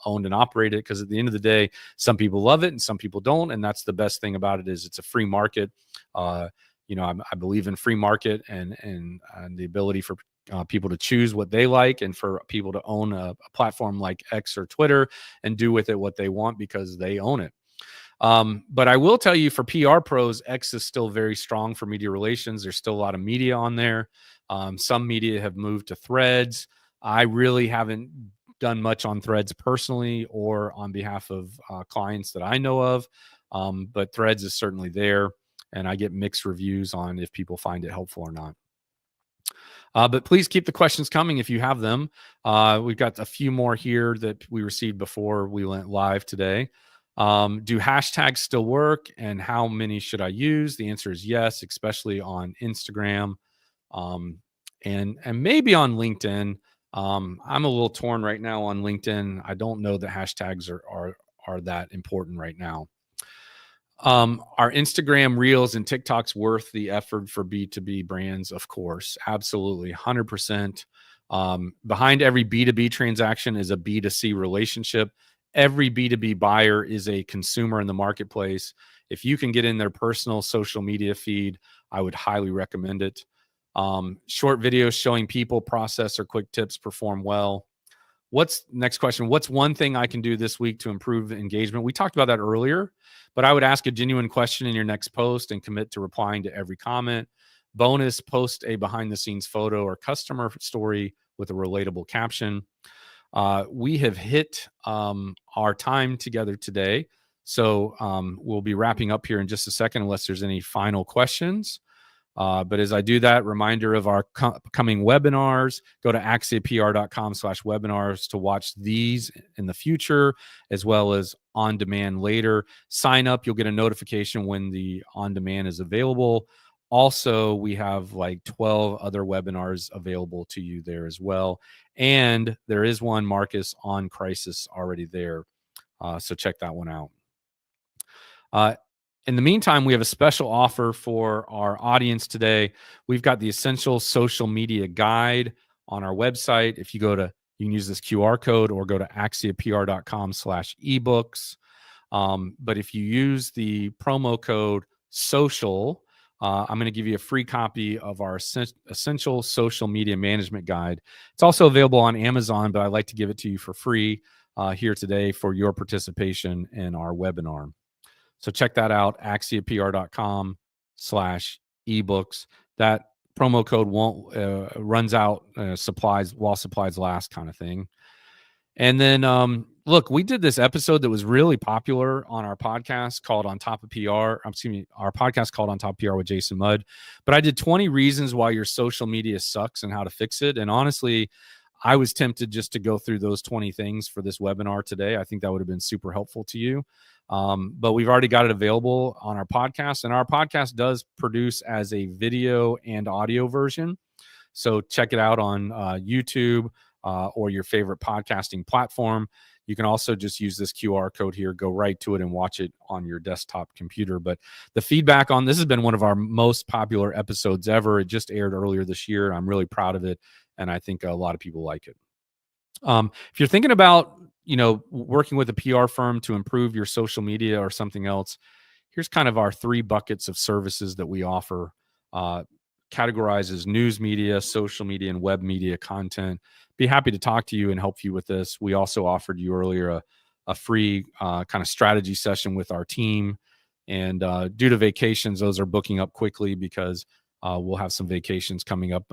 owned and operated, because at the end of the day, some people love it and some people don't, and that's the best thing about it, is it's a free market. I believe in free market and the ability for people to choose what they like, and for people to own a platform like X or Twitter and do with it what they want because they own it. But I will tell you, for PR pros, X is still very strong for media relations. There's still a lot of media on there. Some media have moved to Threads. I really haven't done much on Threads personally or on behalf of clients that I know of. But Threads is certainly there, and I get mixed reviews on if people find it helpful or not. But please keep the questions coming if you have them. We've got a few more here that we received before we went live today. Do hashtags still work, and how many should I use? The answer is yes, especially on Instagram, and maybe on LinkedIn. I'm a little torn right now on LinkedIn. I don't know that hashtags are that important right now. Are Instagram Reels and TikToks worth the effort for B2B brands? Of course, absolutely, 100%. Behind every B2B transaction is a B2C relationship. Every B2B buyer is a consumer in the marketplace. If you can get in their personal social media feed, I would highly recommend it. Short videos showing people, process, or quick tips perform well. Next question? What's one thing I can do this week to improve engagement? We talked about that earlier, but I would ask a genuine question in your next post and commit to replying to every comment. Bonus, post a behind the scenes photo or customer story with a relatable caption. We have hit our time together today. So we'll be wrapping up here in just a second, unless there's any final questions. But as I do that, reminder of our upcoming webinars. Go to axiapr.com/webinars to watch these in the future, as well as on demand later. Sign up. You'll get a notification when the on demand is available. Also, we have like 12 other webinars available to you there as well. And there is one, Marcus, on crisis already there. So check that one out. In the meantime, we have a special offer for our audience today. We've got the Essential Social Media Guide on our website. If you go to, you can use this QR code or go to axiapr.com/ebooks. But if you use the promo code SOCIAL, I'm going to give you a free copy of our Essential Social Media Management Guide. It's also available on Amazon, but I'd like to give it to you for free here today for your participation in our webinar. So check that out, axiapr.com/ebooks. That promo code won't runs out supplies while supplies last, kind of thing. And then look, we did this episode that was really popular on our podcast called On Top of PR. Our podcast called On Top of PR with Jason Mudd. But I did 20 reasons why your social media sucks and how to fix it. And honestly, I was tempted just to go through those 20 things for this webinar today. I think that would have been super helpful to you. But we've already got it available on our podcast, and our podcast does produce as a video and audio version. So check it out on YouTube or your favorite podcasting platform. You can also just use this QR code here, go right to it and watch it on your desktop computer. But the feedback on this has been one of our most popular episodes ever. It just aired earlier this year. I'm really proud of it, and I think a lot of people like it. If you're thinking about, working with a PR firm to improve your social media or something else, here's kind of our 3 buckets of services that we offer. Categorizes news media, social media, and web media content. Be happy to talk to you and help you with this. We also offered you earlier a free kind of strategy session with our team. And due to vacations, those are booking up quickly because we'll have some vacations coming up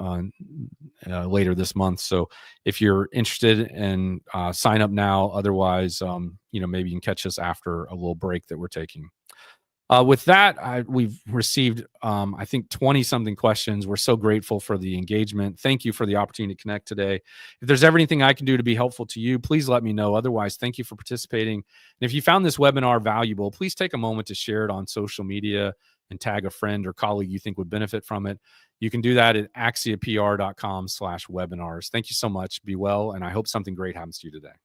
later this month. So if you're interested, and sign up now. Otherwise, maybe you can catch us after a little break that we're taking. With that, we've received, I think, 20 something questions. We're so grateful for the engagement. Thank you for the opportunity to connect today. If there's ever anything I can do to be helpful to you, please let me know. Otherwise, thank you for participating. And if you found this webinar valuable, please take a moment to share it on social media and tag a friend or colleague you think would benefit from it. You can do that at axiapr.com/webinars. Thank you so much. Be well, and I hope something great happens to you today.